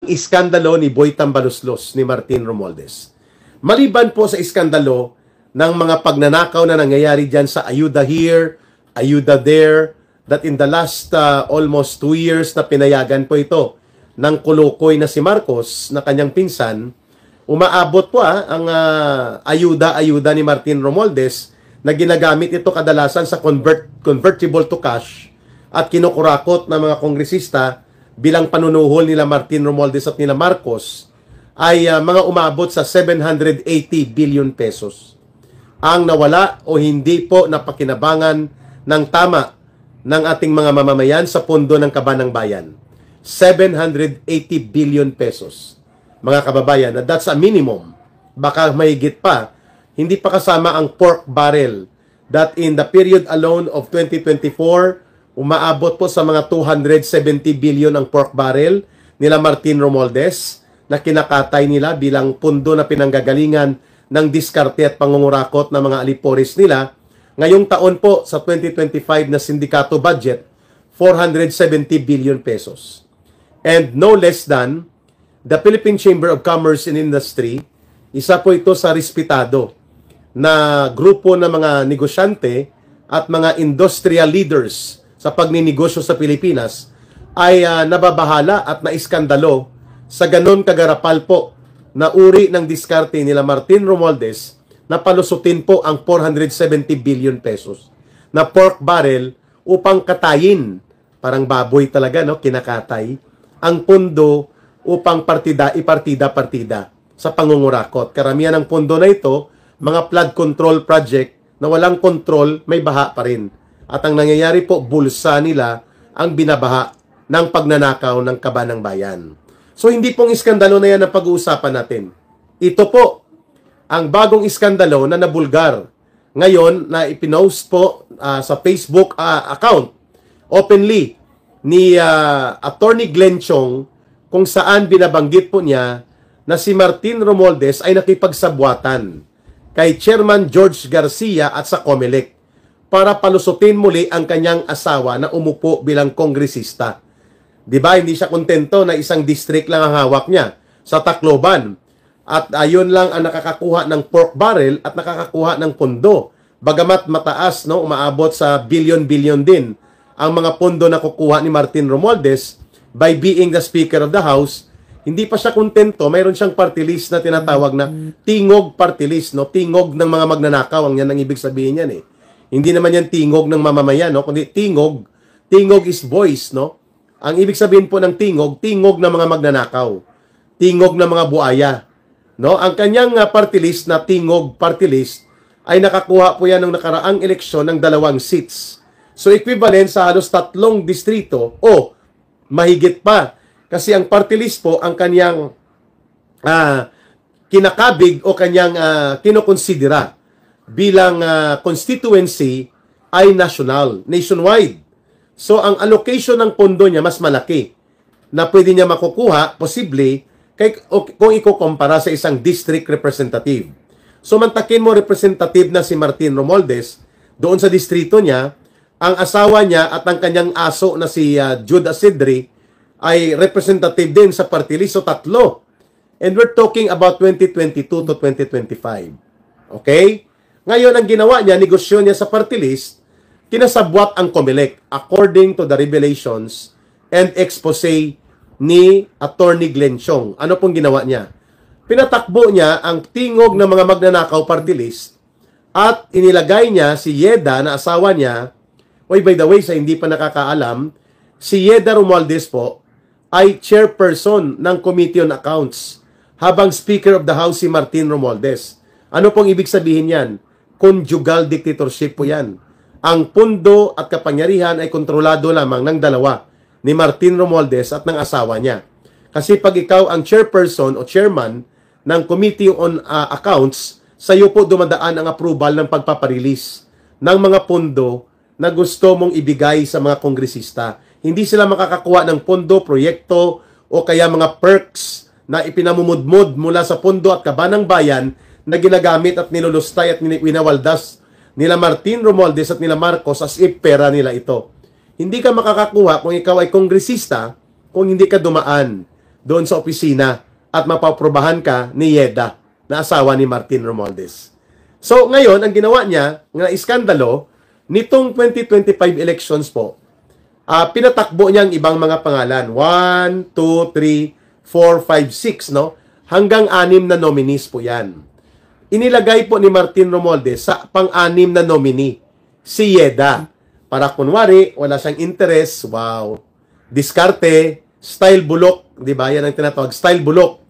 iskandalo ni Boy Tambaluslos ni Martin Romualdez. Maliban po sa iskandalo ng mga pagnanakaw na nangyayari dyan sa ayuda here, ayuda there, that in the last almost 2 years na pinayagan po ito ng kulukoy na si Marcos na kanyang pinsan, umaabot po ang ayuda ni Martin Romualdez na ginagamit ito kadalasan sa convertible to cash at kinukurakot ng mga kongresista bilang panunuhol nila Martin Romualdez at nila Marcos ay mga umabot sa 780 billion pesos. Ang nawala o hindi po napakinabangan ng tama ng ating mga mamamayan sa pondo ng Kabanang Bayan. 780 billion pesos. Mga kababayan, that's a minimum. Baka mahigit pa. Hindi pa kasama ang pork barrel that in the period alone of 2024, umaabot po sa mga 270 billion ang pork barrel nila Martin Romualdez na kinakatay nila bilang pundo na pinanggagalingan ng diskarte at pangungurakot ng mga alipores nila. Ngayong taon po sa 2025 na sindikato budget, 470 billion pesos. And no less than the Philippine Chamber of Commerce and Industry, isa po ito sa respetado na grupo ng mga negosyante at mga industrial leaders sa pagninegosyo sa Pilipinas ay nababahala at naiskandalo sa ganon kagarapal po na uri ng diskarte nila Martin Romualdez na palusutin po ang 470 billion pesos na pork barrel upang katayin, parang baboy talaga, no, kinakatay, ang pondo upang ipartida-partida sa pangungurakot. Karamihan ng pondo na ito, mga flood control project na walang control, may baha pa rin. At ang nangyayari po, bulsa nila ang binabaha ng pagnanakaw ng Kabanang Bayan. So hindi pong iskandalo na yan ang pag-uusapan natin. Ito po, ang bagong iskandalo na nabulgar. Ngayon, na ipinost po sa Facebook account, openly, ni Attorney Glenn Chong, kung saan binabanggit po niya na si Martin Romualdez ay nakipagsabwatan kay Chairman George Garcia at sa COMELEC para palusutin muli ang kanyang asawa na umupo bilang kongresista. Diba, hindi siya kontento na isang district lang ang hawak niya sa Tacloban. At ayun lang ang nakakakuha ng pork barrel at nakakakuha ng pondo. Bagamat mataas, no, umaabot sa billion-billion din ang mga pondo na kukuha ni Martin Romualdez by being the Speaker of the House. Hindi pa siya kontento, mayroon siyang party list na tinatawag na tingog party list, no? Tingog ng mga magnanakaw, ang yan ang ibig sabihin yan eh. Hindi naman yan tingog ng mamamayan, no? Kundi tingog is voice, no? Ang ibig sabihin po ng tingog ng mga magnanakaw, tingog ng mga buaya, no? Ang kanyang party list na tingog party list ay nakakuha po yan ng nakaraang eleksyon ng 2 seats. So equivalent sa halos 3 distrito o mahigit pa. Kasi ang party list po, ang kanyang kinakabig o kanyang kinokonsidera bilang constituency ay nationwide. So, ang allocation ng pondo niya mas malaki na pwede niya makukuha, posible, kung ikukumpara sa isang district representative. So, mantakin mo representative na si Martin Romualdez, doon sa distrito niya, ang asawa niya at ang kanyang aso na si Jude Asidri ay representative din sa party list. So, 3. And we're talking about 2022 to 2025. Okay? Ngayon, ang ginawa niya, negosyo niya sa party list, kinasabwat ang COMELEC according to the revelations and expose ni Attorney Glenn Chong. Ano pong ginawa niya? Pinatakbo niya ang tingog ng mga magnanakaw party list at inilagay niya si Yeda na asawa niya. By the way, sa hindi pa nakakaalam, si Yeda Romualdez po ay chairperson ng Committee on Accounts habang Speaker of the House si Martin Romualdez. Ano pong ibig sabihin yan? Conjugal dictatorship po yan. Ang pundo at kapangyarihan ay kontrolado lamang ng dalawa, ni Martin Romualdez at ng asawa niya. Kasi pag ikaw ang chairperson o chairman ng Committee on Accounts, sa iyo po dumadaan ang approval ng pagpaparelease ng mga pondo na gusto mong ibigay sa mga kongresista. Hindi sila makakakuha ng pondo, proyekto, o kaya mga perks na ipinamumudmod mula sa pondo at Kabanang Bayan na ginagamit at nilulustay at winawaldas nila Martin Romualdez at nila Marcos as if pera nila ito. Hindi ka makakakuha kung ikaw ay kongresista kung hindi ka dumaan doon sa opisina at mapaprobahan ka ni Yeda na asawa ni Martin Romualdez. So ngayon, ang ginawa niya, na iskandalo, nitong 2025 elections po, pinatakbo niya ang ibang mga pangalan. 1, 2, 3, 4, 5, 6, no? Hanggang 6 na nominees po yan. Inilagay po ni Martin Romualdez sa pang-6 na nominee, si Yeda. Para kunwari, wala siyang interest, wow. Diskarte, style bulok, di ba? Yan ang tinatawag, style bulok.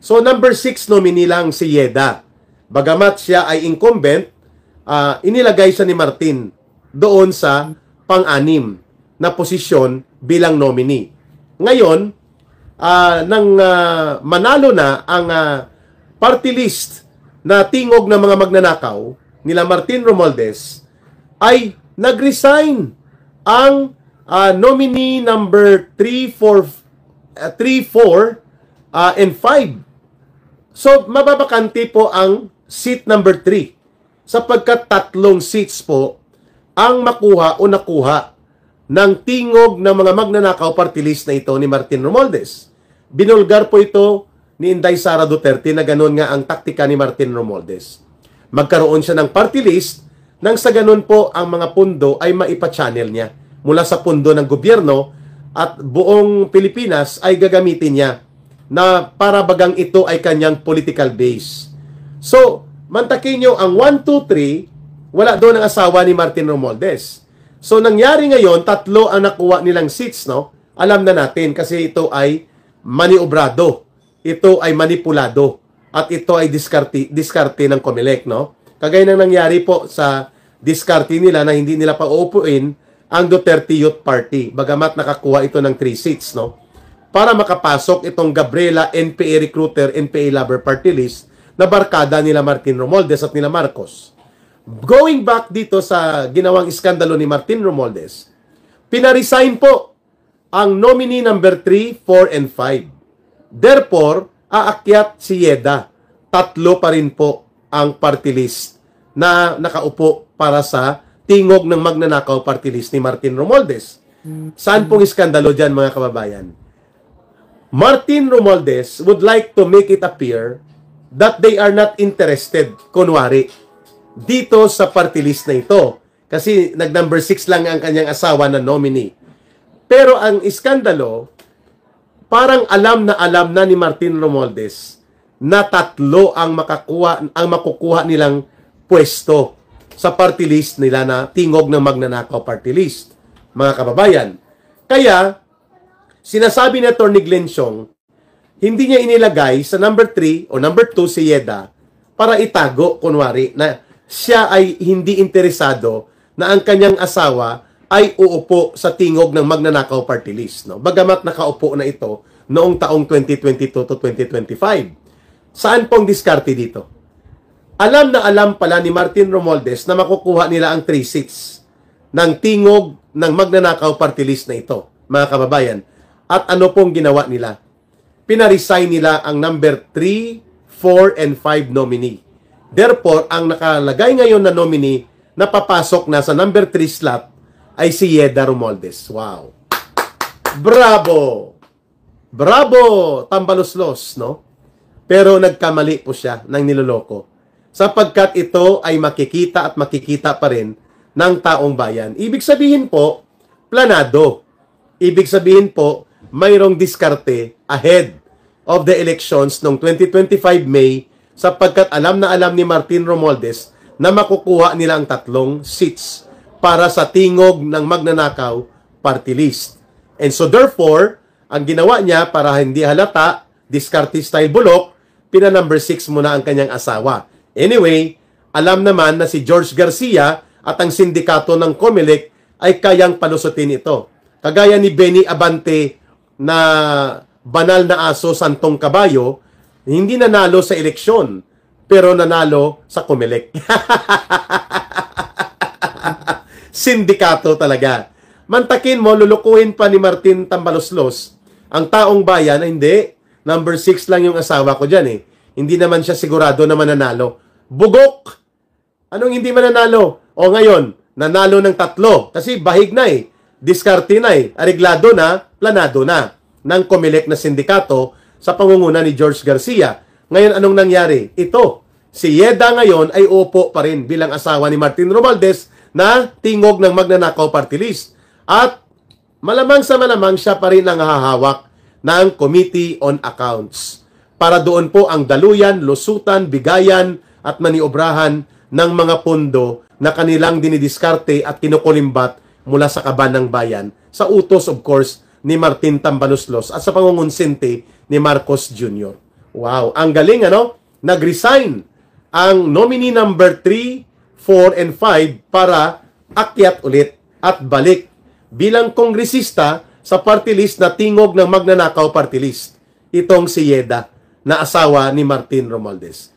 So, number 6 nominee lang si Yeda. Bagamat siya ay incumbent, inilagay siya ni Martin doon sa pang-6 na posisyon bilang nominee. Ngayon, nang manalo na ang party list na tingog ng mga magnanakaw nila Martin Romualdez, ay nag-resign ang nominee number 3, 4, and 5. So, mababakante po ang seat number 3 sapagkat 3 seats po ang makuha o nakuha ng tingog ng mga magnanakaw party list na ito ni Martin Romualdez. Binulgar po ito ni Inday Sara Duterte na ganoon nga ang taktika ni Martin Romualdez. Magkaroon siya ng party list nang sa ganun po ang mga pundo ay maipa-channel niya mula sa pundo ng gobyerno at buong Pilipinas ay gagamitin niya na para bagang ito ay kanyang political base. So, mantakin nyo ang 1, 2, 3, wala doon ang asawa ni Martin Romualdez. So, nangyari ngayon, 3 ang nakuha nilang seats, no? Alam na natin kasi ito ay maniobrado. Ito ay manipulado. At ito ay diskarte ng COMELEC, no? Kagaya ng nangyari po sa diskarte nila na hindi nila pa uupuin ang Duterte Youth Party. Bagamat nakakuha ito ng 3 seats, no? Para makapasok itong Gabriela NPA Recruiter, NPA Lover Party List na barkada nila Martin Romualdez at nila Marcos. Going back dito sa ginawang iskandalo ni Martin Romualdez, pinaresign po ang nominee number 3, 4, and 5. Therefore, aakyat si Yeda. 3 pa rin po ang party list na nakaupo para sa tingog ng magnanakaw party list ni Martin Romualdez. Saan pong iskandalo dyan, mga kababayan? Martin Romualdez would like to make it appear that they are not interested, kunwari, dito sa party list na ito. Kasi nag-number 6 lang ang kanyang asawa na nominee. Pero ang iskandalo, parang alam na ni Martin Romualdez na 3 ang makukuha nilang pwesto sa party list nila na tingog ng magnanakaw party list, mga kababayan. Kaya, sinasabi ni Atty. Glenn Siong, hindi niya inilagay sa number 3 o number 2 si Yeda para itago, kunwari, na siya ay hindi interesado na ang kanyang asawa ay uupo sa tingog ng magnanakaw party list. No? Bagamat nakaupo na ito noong taong 2022 to 2025. Saan pong diskarte dito? Alam na alam pala ni Martin Romualdez na makukuha nila ang 3 seats ng tingog ng magnanakaw party list na ito, mga kababayan. At ano pong ginawa nila? Pinaresign nila ang number 3, 4, and 5 nominee. Therefore, ang nakalagay ngayon na nominee na papasok na sa number 3 slot ay si Yeda Romualdez. Wow! Bravo! Bravo! Tambaloslos, no? Pero nagkamali po siya ng niloloko. Sapagkat ito ay makikita at makikita pa rin ng taong bayan. Ibig sabihin po, planado. Ibig sabihin po, mayroong diskarte ahead of the elections noong 2025 May sapagkat alam na alam ni Martin Romualdez na makukuha nila ang 3 seats para sa tingog ng magnanakaw party list. And so therefore, ang ginawa niya para hindi halata, diskarte style bulok, pina number 6 muna ang kanyang asawa. Anyway, alam naman na si George Garcia at ang sindikato ng COMELEC ay kayang palusutin ito. Kagaya ni Benny Abante na banal na aso santong kabayo, hindi nanalo sa eleksyon, pero nanalo sa COMELEC. Sindikato talaga. Mantakin mo, lulukuhin pa ni Martin Tambaloslos ang taong bayan na hindi. Number 6 lang yung asawa ko dyan eh. Hindi naman siya sigurado na mananalo. Bugok! Anong hindi mananalo? O ngayon, nanalo ng 3. Kasi bahig na eh. Diskarte na eh. Areglado na, planado na. ng COMELEC na sindikato sa pangunguna ni George Garcia. Ngayon, anong nangyari? Ito, si Yeda ngayon ay upo pa rin bilang asawa ni Martin Romualdez na tingog ng magnanakaw party list. At malamang sa malamang siya pa rin ang hahawak ng Committee on Accounts. Para doon po ang daluyan, lusutan, bigayan at maniobrahan ng mga pondo na kanilang dinidiskarte at kinukulimbat mula sa kaban ng bayan sa utos, of course, ni Martin Tambaluslos at sa pangungunsinte ni Marcos Jr. Wow, ang galing ano? Nag-resign ang nominee number 3, 4, and 5 para akyat ulit at balik bilang kongresista sa party list na tingog ng magnanakaw party list. Itong si Yeda na asawa ni Martin Romualdez.